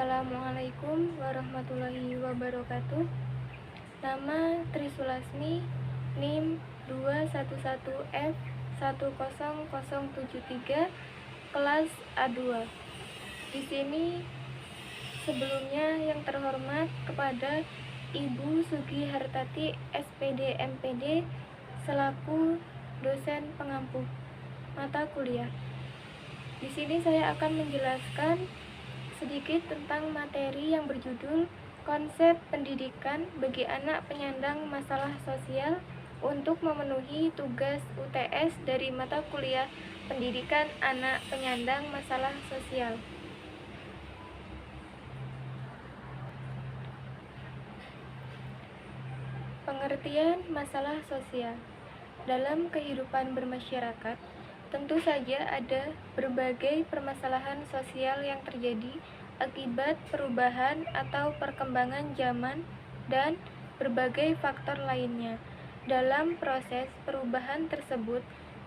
Assalamualaikum warahmatullahi wabarakatuh. Nama Trisulasmi, NIM 211F10073, kelas A2. Di sini sebelumnya yang terhormat kepada Ibu Sugi Hartati SPD MPD selaku dosen pengampu mata kuliah. Di sini saya akan menjelaskan sedikit tentang materi yang berjudul Konsep Pendidikan bagi Anak Penyandang Masalah Sosial untuk memenuhi tugas UTS dari mata kuliah Pendidikan Anak Penyandang Masalah Sosial. Pengertian masalah sosial dalam kehidupan bermasyarakat. Tentu saja ada berbagai permasalahan sosial yang terjadi akibat perubahan atau perkembangan zaman dan berbagai faktor lainnya. Dalam proses perubahan tersebut,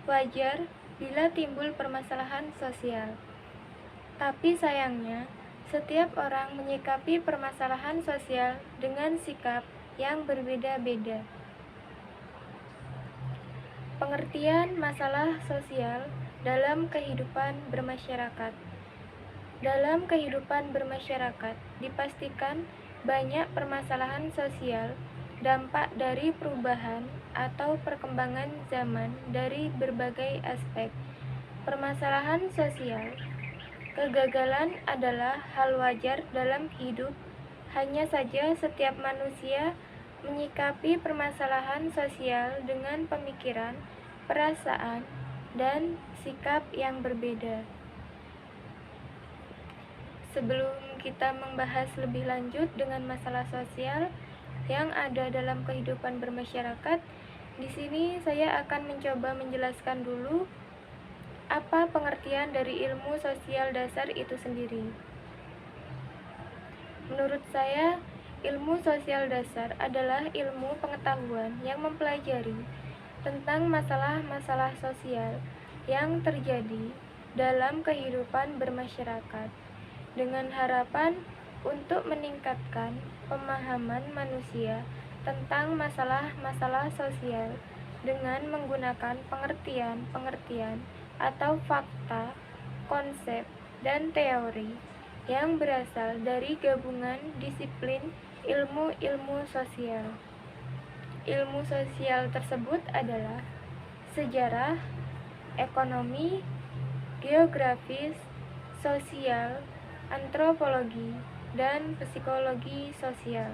wajar bila timbul permasalahan sosial. Tapi sayangnya, setiap orang menyikapi permasalahan sosial dengan sikap yang berbeda-beda. Pengertian masalah sosial dalam kehidupan bermasyarakat. Dalam kehidupan bermasyarakat, dipastikan banyak permasalahan sosial, dampak dari perubahan atau perkembangan zaman dari berbagai aspek. Permasalahan sosial, kegagalan adalah hal wajar dalam hidup, hanya saja setiap manusia menyikapi permasalahan sosial dengan pemikiran, perasaan, dan sikap yang berbeda. Sebelum kita membahas lebih lanjut dengan masalah sosial yang ada dalam kehidupan bermasyarakat, di sini saya akan mencoba menjelaskan dulu apa pengertian dari ilmu sosial dasar itu sendiri. Menurut saya, ilmu sosial dasar adalah ilmu pengetahuan yang mempelajari tentang masalah-masalah sosial yang terjadi dalam kehidupan bermasyarakat dengan harapan untuk meningkatkan pemahaman manusia tentang masalah-masalah sosial dengan menggunakan pengertian-pengertian atau fakta, konsep, dan teori yang berasal dari gabungan disiplin ilmu-ilmu sosial. Ilmu sosial tersebut adalah sejarah, ekonomi, geografis, sosial, antropologi, dan psikologi sosial.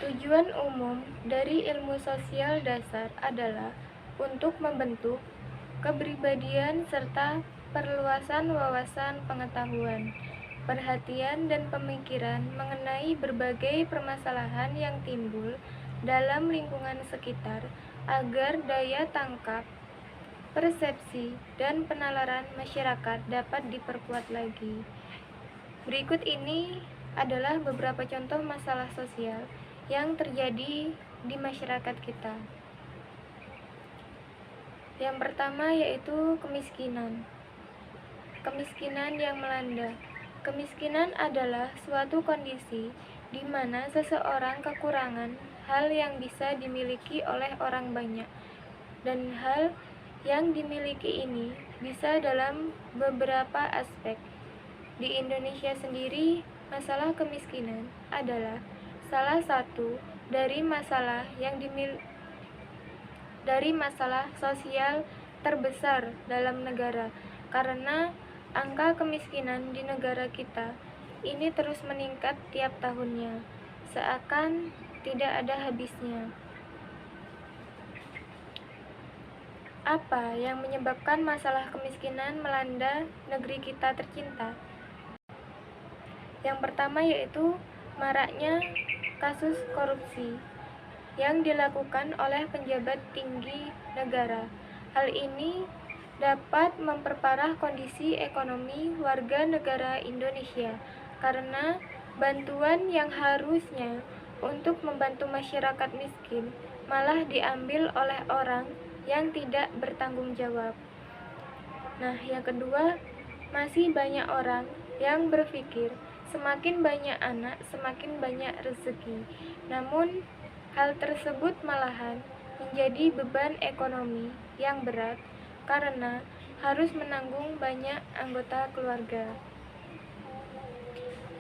Tujuan umum dari ilmu sosial dasar adalah untuk membentuk kepribadian serta perluasan wawasan pengetahuan, perhatian dan pemikiran mengenai berbagai permasalahan yang timbul dalam lingkungan sekitar agar daya tangkap, persepsi, dan penalaran masyarakat dapat diperkuat lagi. Berikut ini adalah beberapa contoh masalah sosial yang terjadi di masyarakat kita. Yang pertama yaitu kemiskinan. Kemiskinan yang melanda. Kemiskinan adalah suatu kondisi di mana seseorang kekurangan hal yang bisa dimiliki oleh orang banyak, dan hal yang dimiliki ini bisa dalam beberapa aspek. Di Indonesia sendiri, masalah kemiskinan adalah salah satu dari masalah sosial terbesar dalam negara, karena angka kemiskinan di negara kita ini terus meningkat tiap tahunnya, seakan tidak ada habisnya. Apa yang menyebabkan masalah kemiskinan melanda negeri kita tercinta? Yang pertama yaitu maraknya kasus korupsi yang dilakukan oleh penjabat tinggi negara. Hal ini dapat memperparah kondisi ekonomi warga negara Indonesia karena bantuan yang harusnya untuk membantu masyarakat miskin malah diambil oleh orang yang tidak bertanggung jawab. Nah, yang kedua, masih banyak orang yang berpikir semakin banyak anak, semakin banyak rezeki. Namun, hal tersebut malahan menjadi beban ekonomi yang berat karena harus menanggung banyak anggota keluarga.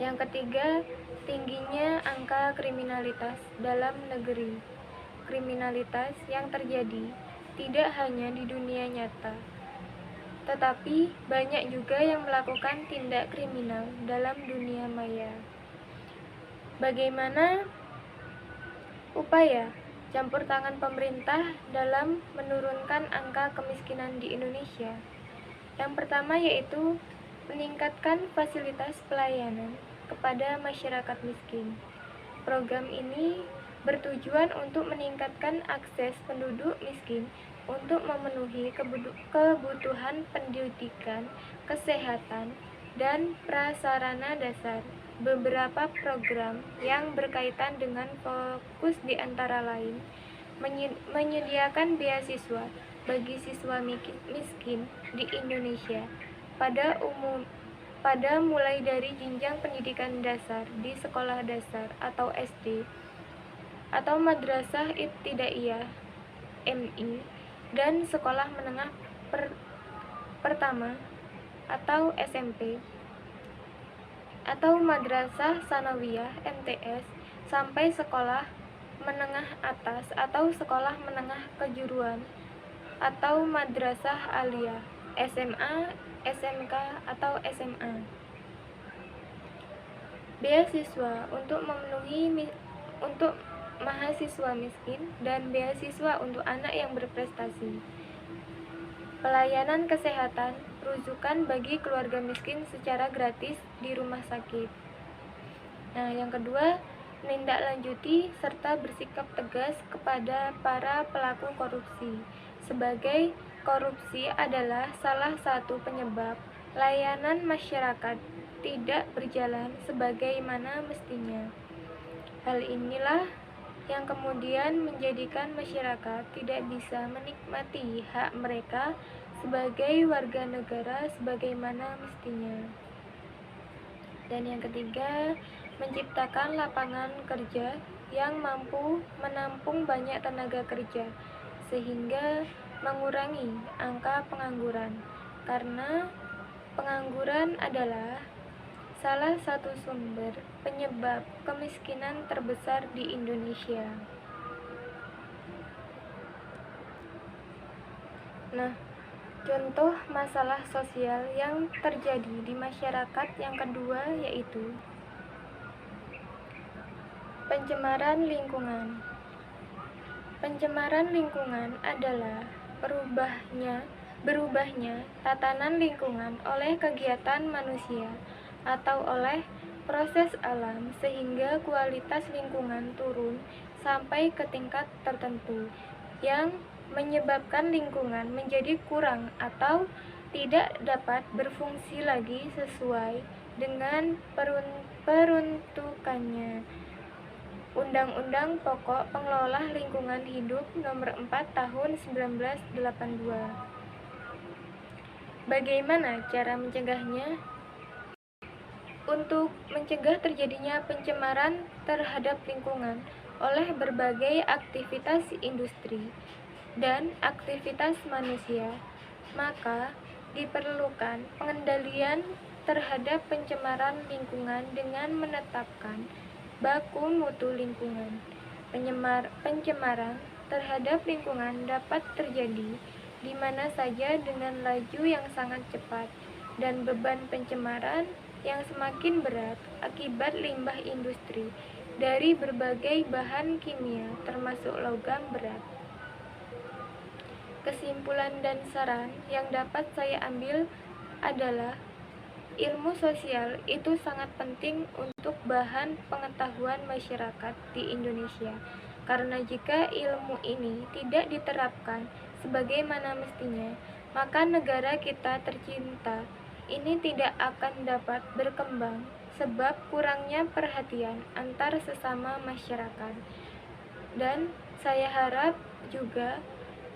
Yang ketiga, tingginya angka kriminalitas dalam negeri. Kriminalitas yang terjadi tidak hanya di dunia nyata, tetapi banyak juga yang melakukan tindak kriminal dalam dunia maya. Bagaimana upaya campur tangan pemerintah dalam menurunkan angka kemiskinan di Indonesia? Yang pertama yaitu meningkatkan fasilitas pelayanan kepada masyarakat miskin. Program ini bertujuan untuk meningkatkan akses penduduk miskin untuk memenuhi kebutuhan pendidikan, kesehatan, dan prasarana dasar. Beberapa program yang berkaitan dengan fokus di antara lain menyediakan beasiswa bagi siswa miskin di Indonesia pada mulai dari jenjang pendidikan dasar di sekolah dasar atau SD atau madrasah ibtidaiyah MI dan sekolah menengah pertama atau SMP atau madrasah sanawiyah MTS sampai sekolah menengah atas atau sekolah menengah kejuruan atau madrasah aliyah SMA, SMK atau SMA. Beasiswa untuk mahasiswa miskin dan beasiswa untuk anak yang berprestasi. Pelayanan kesehatan rujukan bagi keluarga miskin secara gratis di rumah sakit. Nah, yang kedua, menindaklanjuti serta bersikap tegas kepada para pelaku korupsi. Sebagai korupsi adalah salah satu penyebab layanan masyarakat tidak berjalan sebagaimana mestinya. Hal inilah yang kemudian menjadikan masyarakat tidak bisa menikmati hak mereka sebagai warga negara sebagaimana mestinya. Dan yang ketiga, menciptakan lapangan kerja yang mampu menampung banyak tenaga kerja sehingga mengurangi angka pengangguran, karena pengangguran adalah salah satu sumber penyebab kemiskinan terbesar di Indonesia. Nah, contoh masalah sosial yang terjadi di masyarakat yang kedua yaitu pencemaran lingkungan. Pencemaran lingkungan adalah berubahnya tatanan lingkungan oleh kegiatan manusia atau oleh proses alam sehingga kualitas lingkungan turun sampai ke tingkat tertentu yang menyebabkan lingkungan menjadi kurang atau tidak dapat berfungsi lagi sesuai dengan peruntukannya. Undang-Undang Pokok Pengelola Lingkungan Hidup Nomor 4 Tahun 1982. Bagaimana cara mencegahnya? Untuk mencegah terjadinya pencemaran terhadap lingkungan oleh berbagai aktivitas industri dan aktivitas manusia, maka diperlukan pengendalian terhadap pencemaran lingkungan dengan menetapkan baku mutu lingkungan. Pencemaran terhadap lingkungan dapat terjadi di mana saja dengan laju yang sangat cepat dan beban pencemaran yang semakin berat akibat limbah industri dari berbagai bahan kimia termasuk logam berat. Kesimpulan dan saran yang dapat saya ambil adalah ilmu sosial itu sangat penting untuk bahan pengetahuan masyarakat di Indonesia, karena jika ilmu ini tidak diterapkan sebagaimana mestinya, maka negara kita tercinta ini tidak akan dapat berkembang sebab kurangnya perhatian antar sesama masyarakat. Dan saya harap juga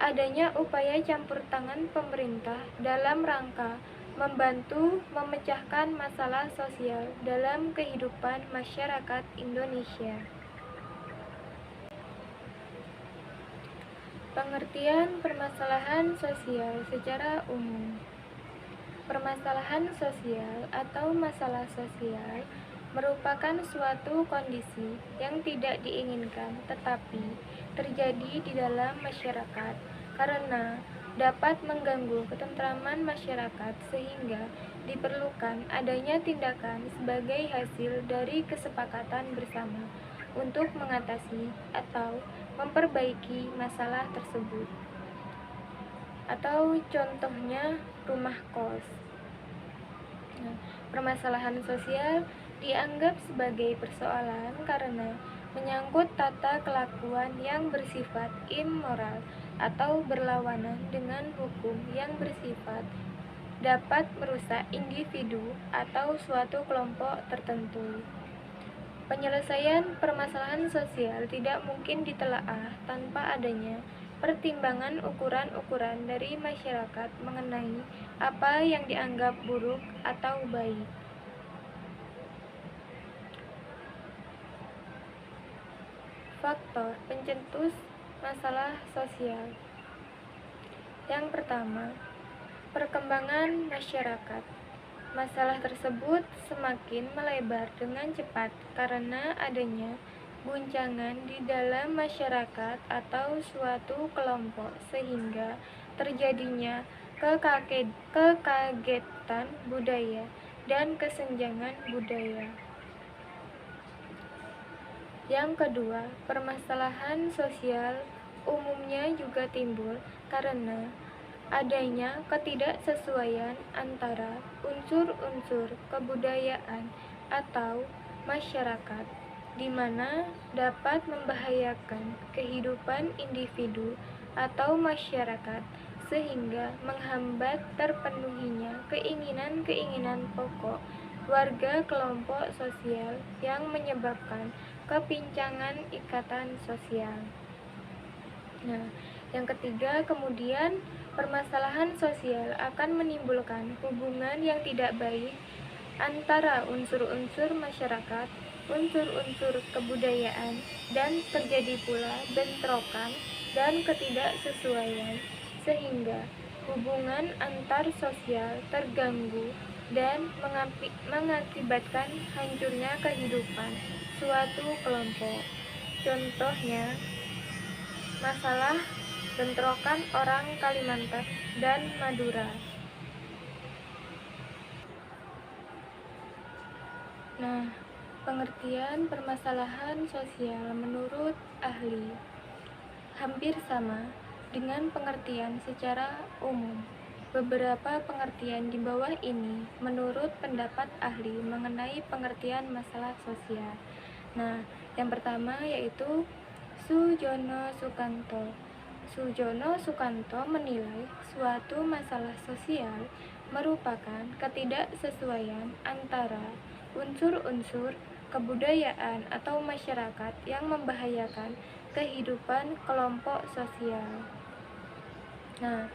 adanya upaya campur tangan pemerintah dalam rangka membantu memecahkan masalah sosial dalam kehidupan masyarakat Indonesia. Pengertian permasalahan sosial secara umum. Permasalahan sosial atau masalah sosial merupakan suatu kondisi yang tidak diinginkan tetapi terjadi di dalam masyarakat karena dapat mengganggu ketentraman masyarakat sehingga diperlukan adanya tindakan sebagai hasil dari kesepakatan bersama untuk mengatasi atau memperbaiki masalah tersebut. Atau contohnya rumah kos. Nah, permasalahan sosial dianggap sebagai persoalan karena menyangkut tata kelakuan yang bersifat immoral atau berlawanan dengan hukum yang bersifat dapat merusak individu atau suatu kelompok tertentu. Penyelesaian permasalahan sosial tidak mungkin ditelaah tanpa adanya pertimbangan ukuran-ukuran dari masyarakat mengenai apa yang dianggap buruk atau baik. Faktor pencetus masalah sosial. Yang pertama, perkembangan masyarakat. Masalah tersebut semakin melebar dengan cepat karena adanya guncangan di dalam masyarakat atau suatu kelompok sehingga terjadinya kekagetan budaya dan kesenjangan budaya. Yang kedua, permasalahan sosial umumnya juga timbul karena adanya ketidaksesuaian antara unsur-unsur kebudayaan atau masyarakat, di mana dapat membahayakan kehidupan individu atau masyarakat, sehingga menghambat terpenuhinya keinginan-keinginan pokok warga kelompok sosial yang menyebabkan kepincangan ikatan sosial. Nah, yang ketiga, kemudian permasalahan sosial akan menimbulkan hubungan yang tidak baik antara unsur-unsur masyarakat, unsur-unsur kebudayaan, dan terjadi pula bentrokan dan ketidaksesuaian, sehingga hubungan antar sosial terganggu dan mengakibatkan hancurnya kehidupan suatu kelompok. Contohnya, masalah bentrokan orang Kalimantan dan Madura. Nah, pengertian permasalahan sosial menurut ahli hampir sama dengan pengertian secara umum. Beberapa pengertian di bawah ini menurut pendapat ahli mengenai pengertian masalah sosial. Nah, yang pertama yaitu Sujono Sukanto. Sujono Sukanto menilai suatu masalah sosial merupakan ketidaksesuaian antara unsur-unsur kebudayaan atau masyarakat yang membahayakan kehidupan kelompok sosial. Nah,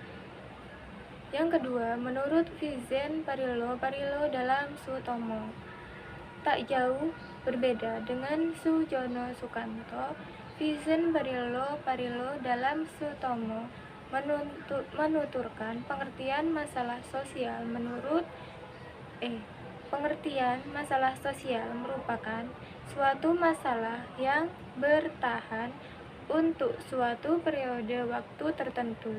yang kedua, menurut Vincent Parillo dalam Sutomo, tak jauh berbeda dengan Sujono Sukanto. Vincent Parillo dalam Sutomo menuturkan pengertian masalah sosial pengertian masalah sosial merupakan suatu masalah yang bertahan untuk suatu periode waktu tertentu,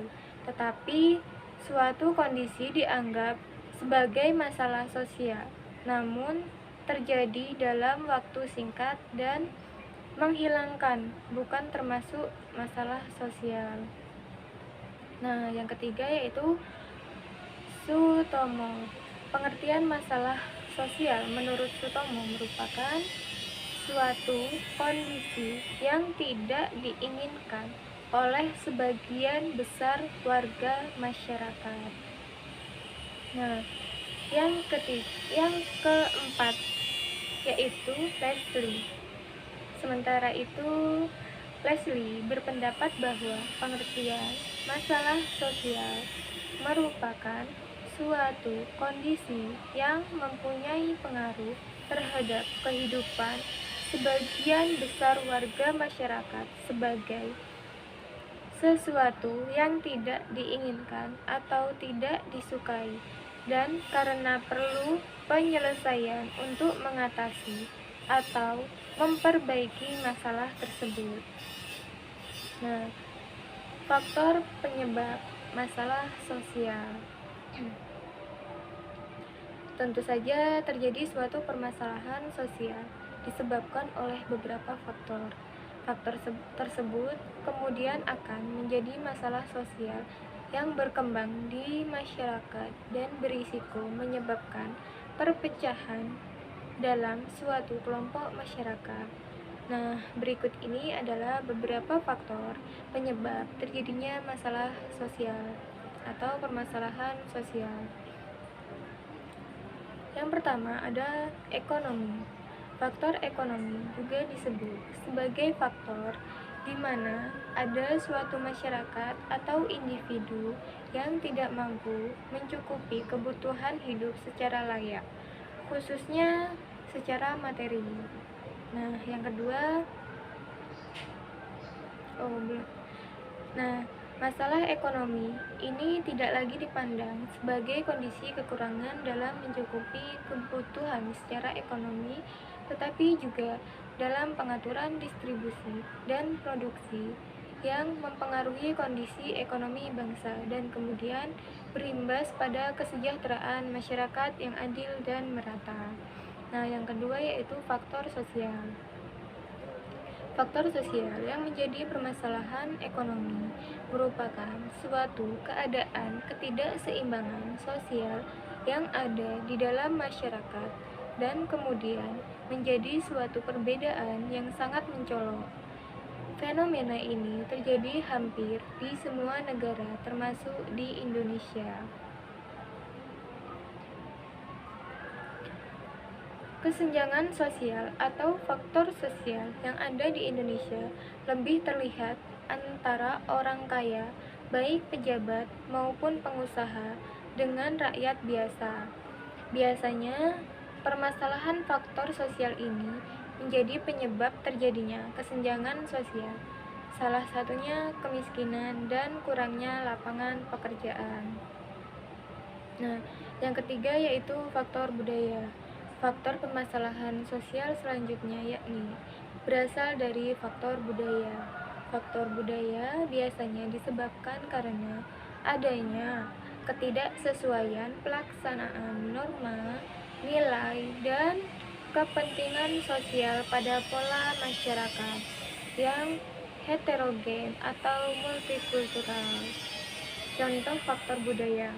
tetapi suatu kondisi dianggap sebagai masalah sosial, namun terjadi dalam waktu singkat dan menghilangkan, bukan termasuk masalah sosial. Nah, yang ketiga yaitu Sutomo. Pengertian masalah sosial menurut Sutomo merupakan suatu kondisi yang tidak diinginkan oleh sebagian besar warga masyarakat. Nah, yang keempat yaitu Leslie. Sementara itu, Leslie berpendapat bahwa pengertian masalah sosial merupakan suatu kondisi yang mempunyai pengaruh terhadap kehidupan sebagian besar warga masyarakat sebagai sesuatu yang tidak diinginkan atau tidak disukai, dan karena perlu penyelesaian untuk mengatasi atau memperbaiki masalah tersebut. Nah, faktor penyebab masalah sosial. Tentu saja terjadi suatu permasalahan sosial disebabkan oleh beberapa faktor. Faktor tersebut kemudian akan menjadi masalah sosial yang berkembang di masyarakat dan berisiko menyebabkan perpecahan dalam suatu kelompok masyarakat. Nah, berikut ini adalah beberapa faktor penyebab terjadinya masalah sosial atau permasalahan sosial. Yang pertama ada ekonomi. Faktor ekonomi juga disebut sebagai faktor di mana ada suatu masyarakat atau individu yang tidak mampu mencukupi kebutuhan hidup secara layak, khususnya secara materi. Nah, yang kedua, masalah ekonomi ini tidak lagi dipandang sebagai kondisi kekurangan dalam mencukupi kebutuhan secara ekonomi, tetapi juga dalam pengaturan distribusi dan produksi yang mempengaruhi kondisi ekonomi bangsa dan kemudian berimbas pada kesejahteraan masyarakat yang adil dan merata. Nah, yang kedua yaitu faktor sosial. Faktor sosial yang menjadi permasalahan ekonomi merupakan suatu keadaan ketidakseimbangan sosial yang ada di dalam masyarakat dan kemudian menjadi suatu perbedaan yang sangat mencolok. Fenomena ini terjadi hampir di semua negara termasuk di Indonesia. Kesenjangan sosial atau faktor sosial yang ada di Indonesia lebih terlihat antara orang kaya, baik pejabat maupun pengusaha, dengan rakyat biasa. Biasanya, permasalahan faktor sosial ini menjadi penyebab terjadinya kesenjangan sosial. Salah satunya kemiskinan dan kurangnya lapangan pekerjaan. Nah, yang ketiga yaitu faktor budaya. Faktor permasalahan sosial selanjutnya yakni berasal dari faktor budaya. Faktor budaya biasanya disebabkan karena adanya ketidaksesuaian pelaksanaan norma, nilai, dan kepentingan sosial pada pola masyarakat yang heterogen atau multikultural. Contoh faktor budaya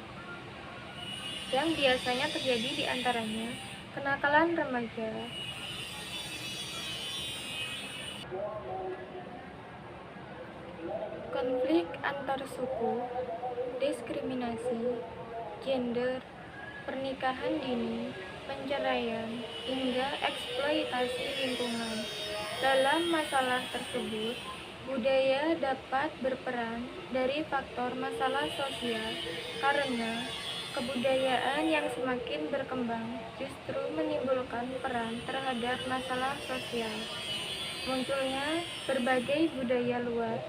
yang biasanya terjadi di antaranya kenakalan remaja, konflik antar suku, diskriminasi, gender, pernikahan dini, penceraian, hingga eksploitasi lingkungan. Dalam masalah tersebut, budaya dapat berperan dari faktor masalah sosial karena kebudayaan yang semakin berkembang justru menimbulkan peran terhadap masalah sosial. Munculnya berbagai budaya luar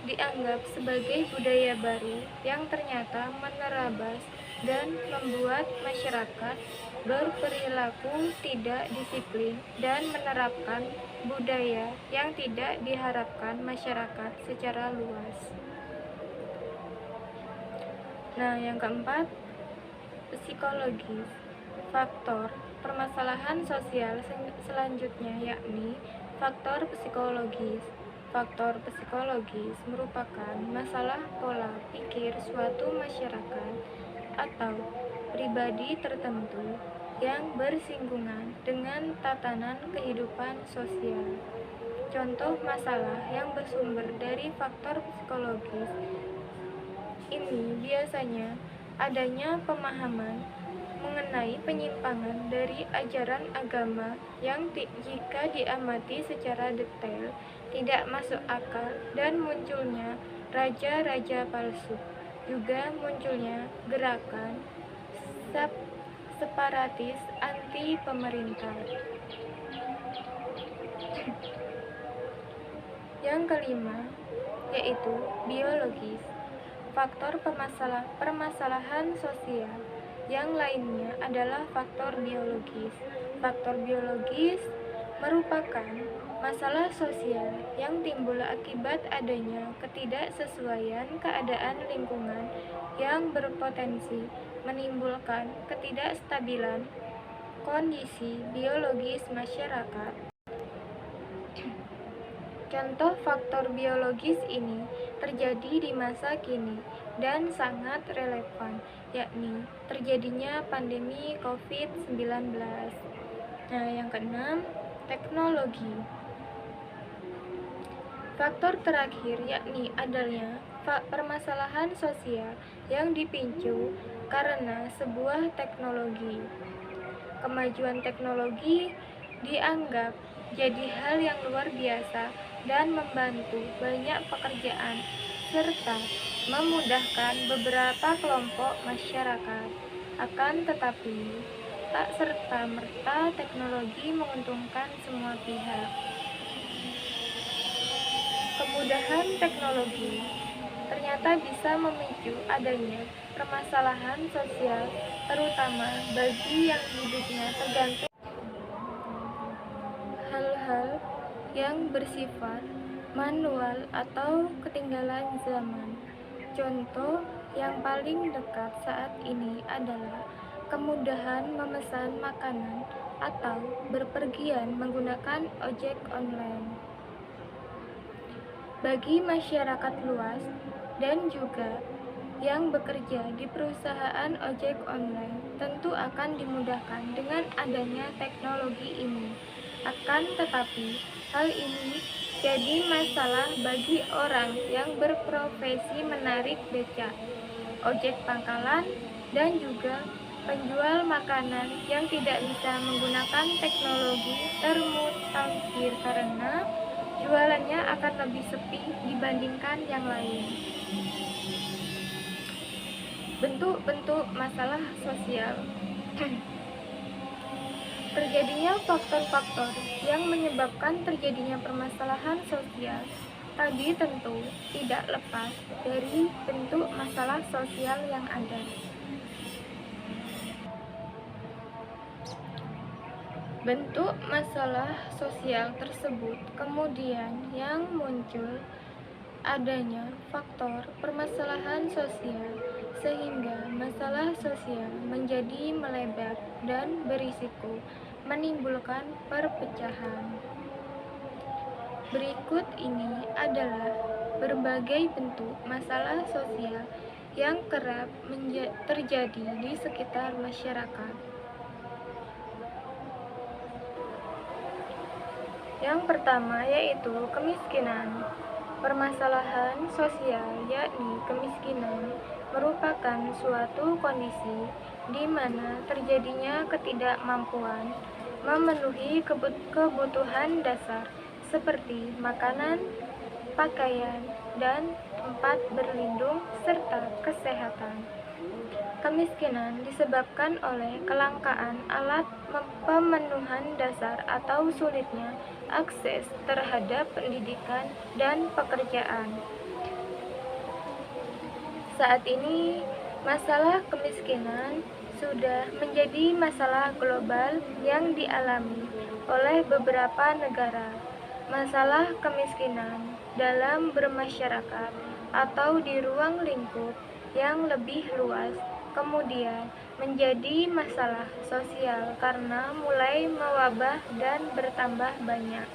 dianggap sebagai budaya baru yang ternyata menerabas dan membuat masyarakat berperilaku tidak disiplin dan menerapkan budaya yang tidak diharapkan masyarakat secara luas. Nah, yang keempat, psikologis. Faktor permasalahan sosial selanjutnya yakni faktor psikologis. Faktor psikologis merupakan masalah pola pikir suatu masyarakat atau pribadi tertentu yang bersinggungan dengan tatanan kehidupan sosial. Contoh masalah yang bersumber dari faktor psikologis ini biasanya adanya pemahaman mengenai penyimpangan dari ajaran agama yang jika diamati secara detail tidak masuk akal, dan munculnya raja-raja palsu. Juga munculnya gerakan separatis anti pemerintah. Yang kelima yaitu biologis. Faktor permasalahan sosial yang lainnya adalah faktor biologis. Faktor biologis merupakan masalah sosial yang timbul akibat adanya ketidaksesuaian keadaan lingkungan yang berpotensi menimbulkan ketidakstabilan kondisi biologis masyarakat. Contoh faktor biologis ini terjadi di masa kini dan sangat relevan, yakni terjadinya pandemi COVID-19. Nah, yang keenam, teknologi. Faktor terakhir yakni adanya permasalahan sosial yang dipicu karena sebuah teknologi. Kemajuan teknologi dianggap jadi hal yang luar biasa dan membantu banyak pekerjaan serta memudahkan beberapa kelompok masyarakat. Akan tetapi, tak serta-merta teknologi menguntungkan semua pihak. Kemudahan teknologi ternyata bisa memicu adanya permasalahan sosial, terutama bagi yang hidupnya tergantung hal-hal yang bersifat manual atau ketinggalan zaman. Contoh yang paling dekat saat ini adalah kemudahan memesan makanan atau berpergian menggunakan ojek online. Bagi masyarakat luas dan juga yang bekerja di perusahaan ojek online tentu akan dimudahkan dengan adanya teknologi ini. Akan tetapi, hal ini jadi masalah bagi orang yang berprofesi menarik becak, ojek pangkalan, dan juga penjual makanan yang tidak bisa menggunakan teknologi termutakhir karena jualannya akan lebih sepi dibandingkan yang lain. Bentuk-bentuk masalah sosial. Terjadinya faktor-faktor yang menyebabkan terjadinya permasalahan sosial tadi tentu tidak lepas dari bentuk masalah sosial yang ada. Bentuk masalah sosial tersebut kemudian yang muncul adanya faktor permasalahan sosial sehingga masalah sosial menjadi melebar dan berisiko menimbulkan perpecahan. Berikut ini adalah berbagai bentuk masalah sosial yang kerap terjadi di sekitar masyarakat. Yang pertama yaitu kemiskinan. Permasalahan sosial yakni kemiskinan merupakan suatu kondisi di mana terjadinya ketidakmampuan memenuhi kebutuhan dasar seperti makanan, pakaian, dan tempat berlindung serta kesehatan. Kemiskinan disebabkan oleh kelangkaan alat pemenuhan dasar atau sulitnya akses terhadap pendidikan dan pekerjaan. Saat ini, masalah kemiskinan sudah menjadi masalah global yang dialami oleh beberapa negara. Masalah kemiskinan dalam bermasyarakat atau di ruang lingkup yang lebih luas kemudian menjadi masalah sosial karena mulai mewabah dan bertambah banyak.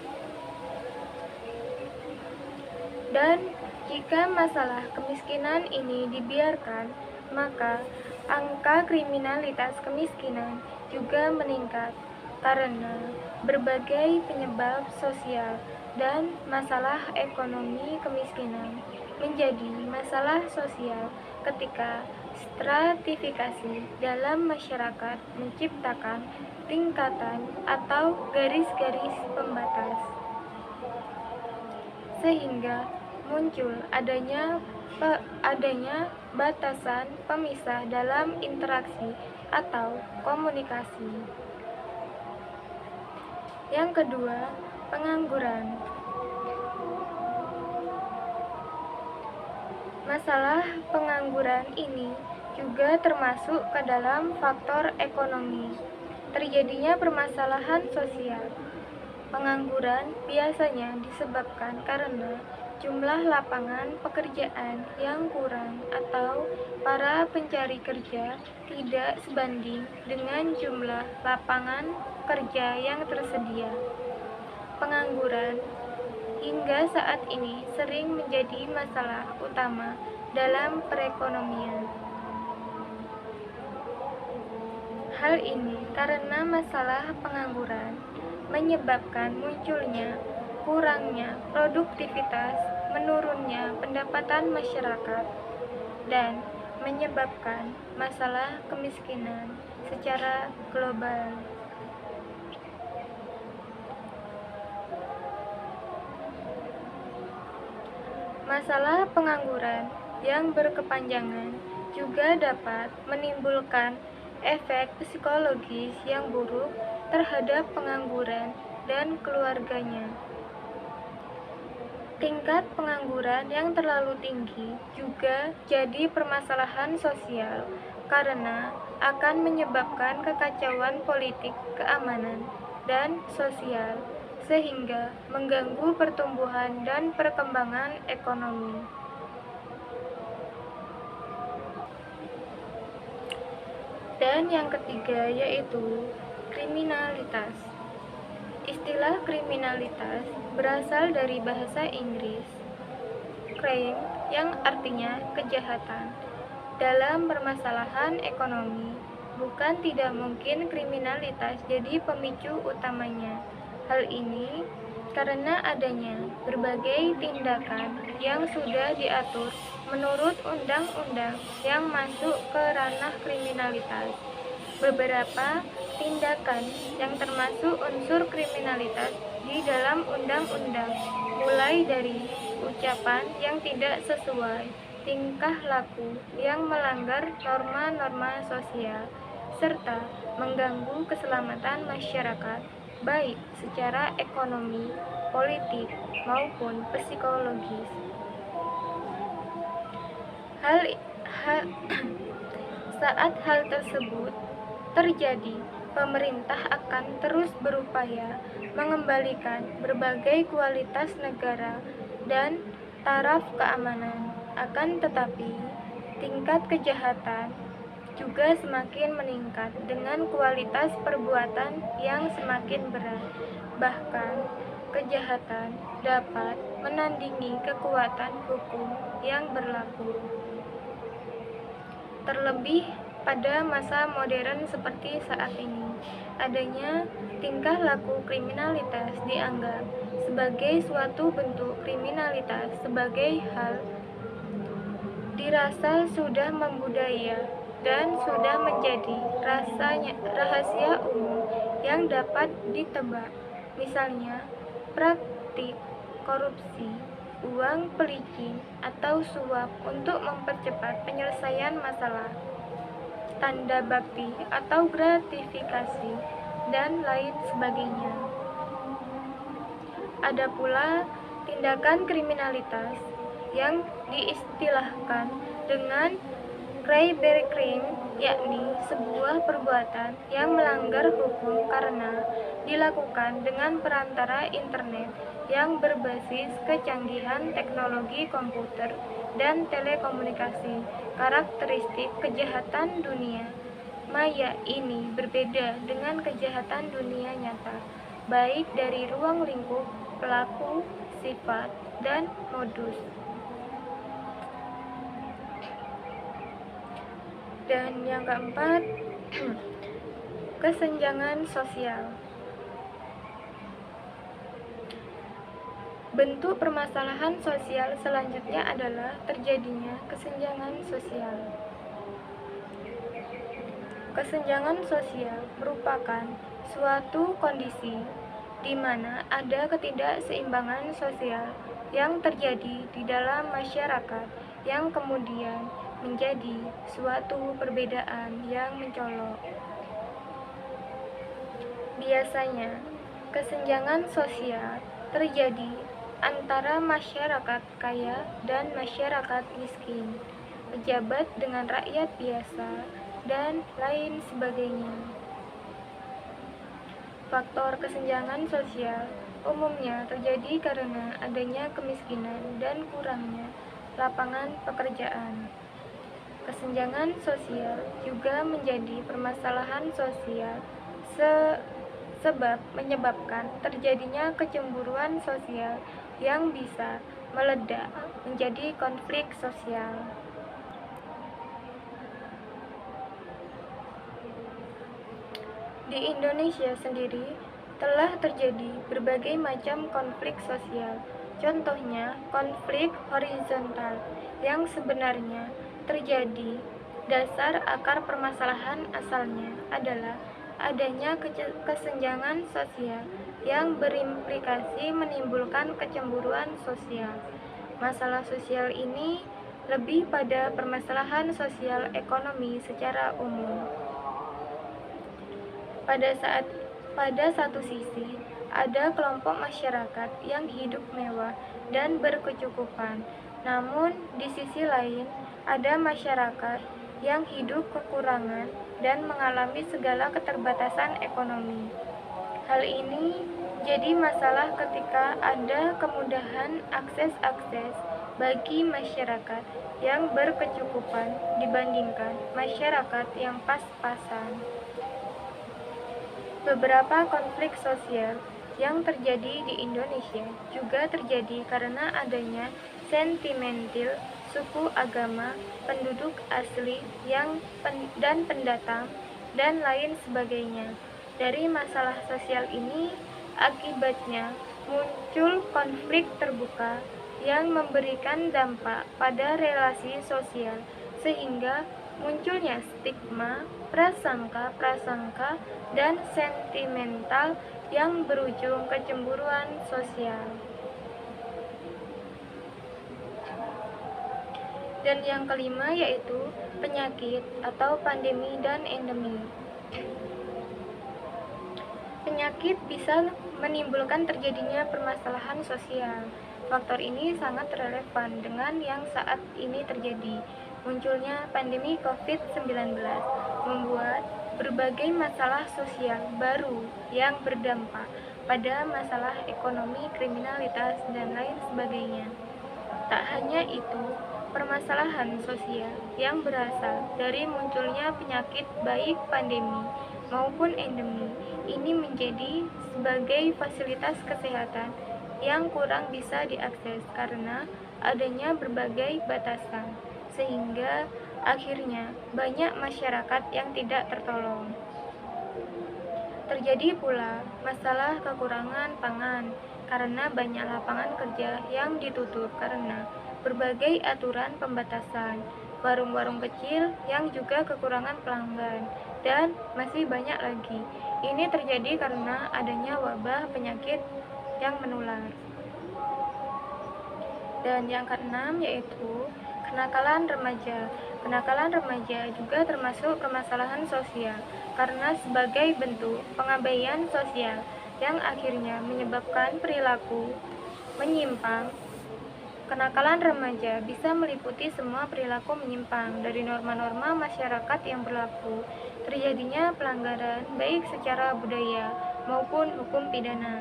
Dan jika masalah kemiskinan ini dibiarkan, maka angka kriminalitas kemiskinan juga meningkat karena berbagai penyebab sosial dan masalah ekonomi. Kemiskinan menjadi masalah sosial ketika stratifikasi dalam masyarakat menciptakan tingkatan atau garis-garis pembatas, sehingga muncul adanya batasan pemisah dalam interaksi atau komunikasi. Yang kedua, pengangguran. Masalah pengangguran ini juga termasuk ke dalam faktor ekonomi. Terjadinya permasalahan sosial. Pengangguran biasanya disebabkan karena jumlah lapangan pekerjaan yang kurang atau para pencari kerja tidak sebanding dengan jumlah lapangan kerja yang tersedia. Pengangguran hingga saat ini sering menjadi masalah utama dalam perekonomian. Hal ini karena masalah pengangguran menyebabkan munculnya kurangnya produktivitas, menurunnya pendapatan masyarakat, dan menyebabkan masalah kemiskinan secara global. Masalah pengangguran yang berkepanjangan juga dapat menimbulkan efek psikologis yang buruk terhadap pengangguran dan keluarganya. Tingkat pengangguran yang terlalu tinggi juga jadi permasalahan sosial karena akan menyebabkan kekacauan politik, keamanan, dan sosial, sehingga mengganggu pertumbuhan dan perkembangan ekonomi. Dan yang ketiga yaitu kriminalitas. Istilah kriminalitas berasal dari bahasa Inggris crime yang artinya kejahatan. Dalam permasalahan ekonomi, bukan tidak mungkin kriminalitas jadi pemicu utamanya. Hal ini karena adanya berbagai tindakan yang sudah diatur menurut undang-undang yang masuk ke ranah kriminalitas. Beberapa tindakan yang termasuk unsur kriminalitas di dalam undang-undang, mulai dari ucapan yang tidak sesuai, tingkah laku yang melanggar norma-norma sosial, serta mengganggu keselamatan masyarakat, baik secara ekonomi, politik, maupun psikologis. Saat hal tersebut terjadi, pemerintah akan terus berupaya mengembalikan berbagai kualitas negara dan taraf keamanan. Akan tetapi, tingkat kejahatan juga semakin meningkat dengan kualitas perbuatan yang semakin berat. Bahkan, kejahatan dapat menandingi kekuatan hukum yang berlaku. Terlebih pada masa modern seperti saat ini, adanya tingkah laku kriminalitas dianggap sebagai suatu bentuk kriminalitas sebagai hal dirasa sudah membudaya dan sudah menjadi rahasia umum yang dapat ditebak. Misalnya, praktik korupsi, uang pelicin atau suap untuk mempercepat penyelesaian masalah, tanda bakti atau gratifikasi, dan lain sebagainya. Ada pula tindakan kriminalitas yang diistilahkan dengan cybercrime, yakni sebuah perbuatan yang melanggar hukum karena dilakukan dengan perantara internet yang berbasis kecanggihan teknologi komputer dan telekomunikasi. Karakteristik kejahatan dunia maya ini berbeda dengan kejahatan dunia nyata, baik dari ruang lingkup pelaku, sifat, dan modus. Dan yang keempat, kesenjangan sosial. Bentuk permasalahan sosial selanjutnya adalah terjadinya kesenjangan sosial. Kesenjangan sosial merupakan suatu kondisi di mana ada ketidakseimbangan sosial yang terjadi di dalam masyarakat yang kemudian menjadi suatu perbedaan yang mencolok. Biasanya, kesenjangan sosial terjadi antara masyarakat kaya dan masyarakat miskin, pejabat dengan rakyat biasa, dan lain sebagainya. Faktor kesenjangan sosial umumnya terjadi karena adanya kemiskinan dan kurangnya lapangan pekerjaan. Kesenjangan sosial juga menjadi permasalahan sosial sebab menyebabkan terjadinya kecemburuan sosial yang bisa meledak menjadi konflik sosial. Di Indonesia sendiri telah terjadi berbagai macam konflik sosial. Contohnya, konflik horizontal yang sebenarnya terjadi dasar akar permasalahan asalnya adalah adanya kesenjangan sosial yang berimplikasi menimbulkan kecemburuan sosial. Masalah sosial ini lebih pada permasalahan sosial ekonomi secara umum. Pada satu sisi, ada kelompok masyarakat yang hidup mewah dan berkecukupan. Namun, di sisi lain, ada masyarakat yang hidup kekurangan dan mengalami segala keterbatasan ekonomi. Hal ini jadi masalah ketika ada kemudahan akses bagi masyarakat yang berkecukupan dibandingkan masyarakat yang pas-pasan. Beberapa konflik sosial yang terjadi di Indonesia juga terjadi karena adanya sentimental suku, agama, penduduk asli dan pendatang, dan lain sebagainya. Dari masalah sosial ini, akibatnya muncul konflik terbuka yang memberikan dampak pada relasi sosial, sehingga munculnya stigma, prasangka, dan sentimental yang berujung kecemburuan sosial. Dan yang kelima yaitu penyakit atau pandemi dan endemi. Penyakit bisa menimbulkan terjadinya permasalahan sosial. Faktor ini sangat relevan dengan yang saat ini terjadi. Munculnya pandemi COVID-19 membuat berbagai masalah sosial baru yang berdampak pada masalah ekonomi, kriminalitas, dan lain sebagainya. Tak hanya itu, permasalahan sosial yang berasal dari munculnya penyakit baik pandemi maupun endemi ini menjadi sebagai fasilitas kesehatan yang kurang bisa diakses karena adanya berbagai batasan, sehingga akhirnya banyak masyarakat yang tidak tertolong. Terjadi pula masalah kekurangan pangan karena banyak lapangan kerja yang ditutup karena berbagai aturan pembatasan, warung-warung kecil yang juga kekurangan pelanggan, dan masih banyak lagi. Ini terjadi karena adanya wabah penyakit yang menular. Dan yang keenam yaitu kenakalan remaja. Kenakalan remaja juga termasuk permasalahan sosial karena sebagai bentuk pengabaian sosial yang akhirnya menyebabkan perilaku menyimpang. Kenakalan remaja bisa meliputi semua perilaku menyimpang dari norma-norma masyarakat yang berlaku, terjadinya pelanggaran baik secara budaya maupun hukum pidana.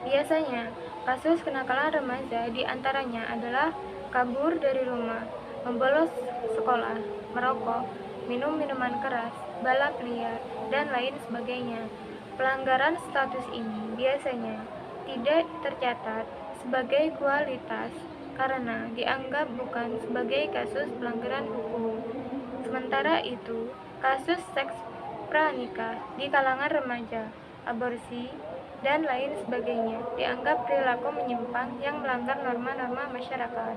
Biasanya, kasus kenakalan remaja diantaranya adalah kabur dari rumah, membolos sekolah, merokok, minum minuman keras, balap liar, dan lain sebagainya. Pelanggaran status ini biasanya tidak tercatat sebagai kualitas karena dianggap bukan sebagai kasus pelanggaran hukum. Sementara itu, kasus seks pranikah di kalangan remaja, aborsi, dan lain sebagainya dianggap perilaku menyimpang yang melanggar norma-norma masyarakat.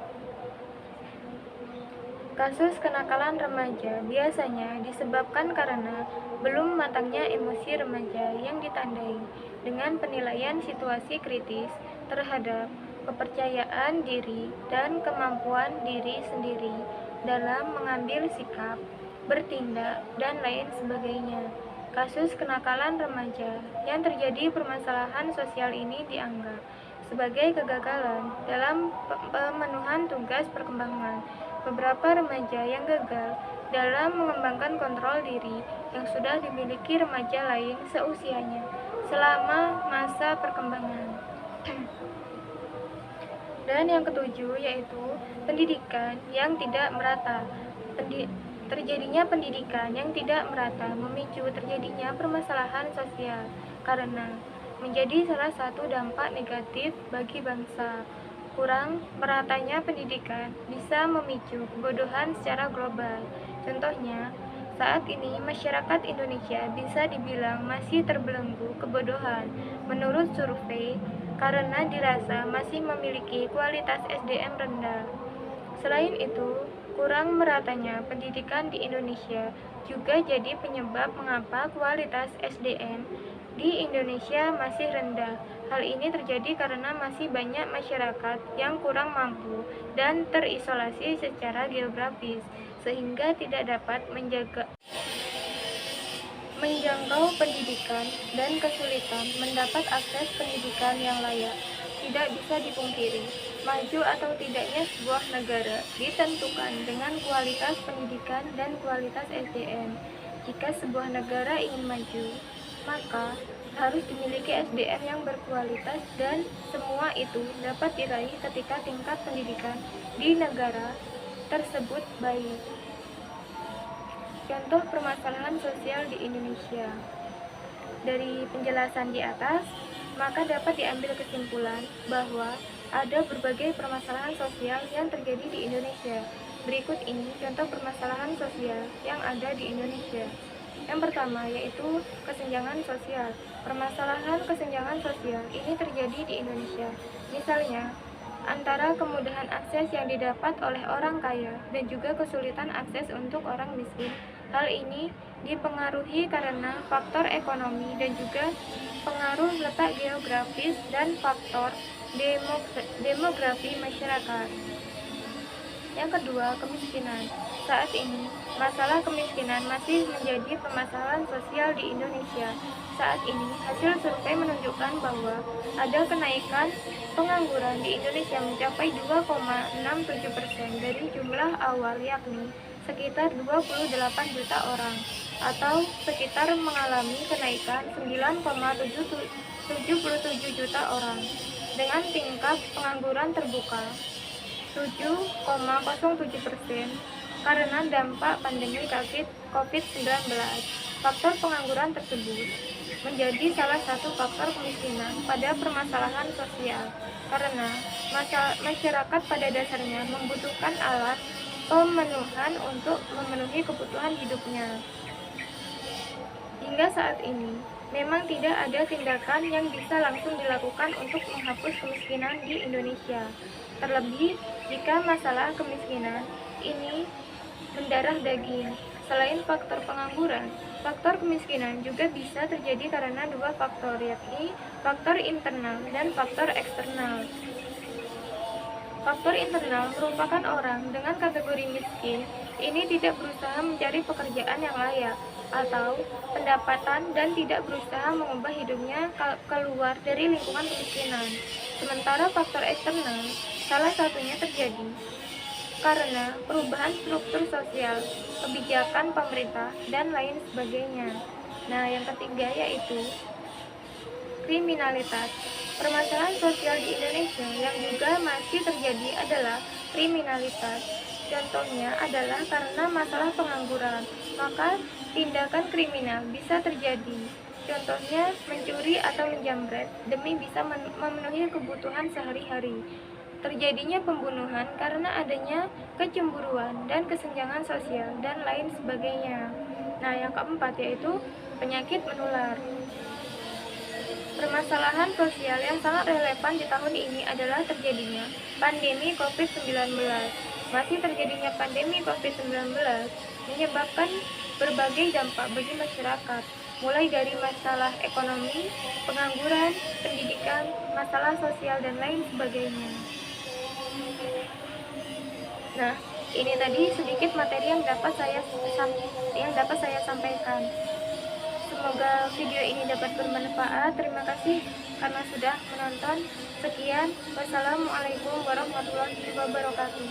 Kasus kenakalan remaja biasanya disebabkan karena belum matangnya emosi remaja yang ditandai dengan penilaian situasi kritis terhadap kepercayaan diri dan kemampuan diri sendiri dalam mengambil sikap, bertindak, dan lain sebagainya. Kasus kenakalan remaja yang terjadi permasalahan sosial ini dianggap sebagai kegagalan dalam pemenuhan tugas perkembangan. Beberapa remaja yang gagal dalam mengembangkan kontrol diri yang sudah dimiliki remaja lain seusianya selama masa perkembangan. Dan yang ketujuh yaitu pendidikan yang tidak merata. Terjadinya pendidikan yang tidak merata memicu terjadinya permasalahan sosial karena menjadi salah satu dampak negatif bagi bangsa. Kurang meratanya pendidikan bisa memicu kebodohan secara global. Contohnya, saat ini masyarakat Indonesia bisa dibilang masih terbelenggu kebodohan menurut survei karena dirasa masih memiliki kualitas SDM rendah. Selain itu, kurang meratanya pendidikan di Indonesia juga jadi penyebab mengapa kualitas SDM di Indonesia masih rendah. Hal ini terjadi karena masih banyak masyarakat yang kurang mampu dan terisolasi secara geografis, sehingga tidak dapat menjangkau pendidikan dan kesulitan mendapat akses pendidikan yang layak. Tidak bisa dipungkiri, maju atau tidaknya sebuah negara ditentukan dengan kualitas pendidikan dan kualitas SDM. Jika sebuah negara ingin maju, maka harus dimiliki SDM yang berkualitas dan semua itu dapat diraih ketika tingkat pendidikan di negara tersebut baik. Contoh permasalahan sosial di Indonesia. Dari penjelasan di atas, maka dapat diambil kesimpulan bahwa ada berbagai permasalahan sosial yang terjadi di Indonesia. Berikut ini contoh permasalahan sosial yang ada di Indonesia. Yang pertama yaitu kesenjangan sosial. Permasalahan kesenjangan sosial ini terjadi di Indonesia. Misalnya, antara kemudahan akses yang didapat oleh orang kaya dan juga kesulitan akses untuk orang miskin. Hal ini dipengaruhi karena faktor ekonomi dan juga pengaruh letak geografis dan faktor demografi masyarakat. Yang kedua, kemiskinan. Saat ini, masalah kemiskinan masih menjadi permasalahan sosial di Indonesia. Saat ini, hasil survei menunjukkan bahwa ada kenaikan pengangguran di Indonesia mencapai 2,67% dari jumlah awal, yakni sekitar 28 juta orang, atau sekitar mengalami kenaikan 9,77 juta orang, dengan tingkat pengangguran terbuka 7,07% karena dampak pandemi COVID-19. Faktor pengangguran tersebut menjadi salah satu faktor kemiskinan pada permasalahan sosial karena masyarakat pada dasarnya membutuhkan alat pemenuhan untuk memenuhi kebutuhan hidupnya. Hingga saat ini, memang tidak ada tindakan yang bisa langsung dilakukan untuk menghapus kemiskinan di Indonesia. Terlebih jika masalah kemiskinan ini mendarah daging. Selain faktor pengangguran, faktor kemiskinan juga bisa terjadi karena dua faktor, yakni faktor internal dan faktor eksternal. Faktor internal merupakan orang dengan kategori miskin ini tidak berusaha mencari pekerjaan yang layak atau pendapatan dan tidak berusaha mengubah hidupnya keluar dari lingkungan kemiskinan. Sementara faktor eksternal salah satunya terjadi karena perubahan struktur sosial, kebijakan pemerintah, dan lain sebagainya. Nah, yang ketiga yaitu kriminalitas. Permasalahan sosial di Indonesia yang juga masih terjadi adalah kriminalitas. Contohnya adalah karena masalah pengangguran, maka tindakan kriminal bisa terjadi. Contohnya mencuri atau menjamret demi bisa memenuhi kebutuhan sehari-hari. Terjadinya pembunuhan karena adanya kecemburuan dan kesenjangan sosial dan lain sebagainya. Nah, yang keempat yaitu penyakit menular. Permasalahan sosial yang sangat relevan di tahun ini adalah terjadinya pandemi COVID-19. Masih terjadinya pandemi COVID-19 menyebabkan berbagai dampak bagi masyarakat, mulai dari masalah ekonomi, pengangguran, pendidikan, masalah sosial, dan lain sebagainya. Nah, ini tadi sedikit materi yang dapat saya sampaikan. Semoga video ini dapat bermanfaat. Terima kasih karena sudah menonton. Sekian, wassalamualaikum warahmatullahi wabarakatuh.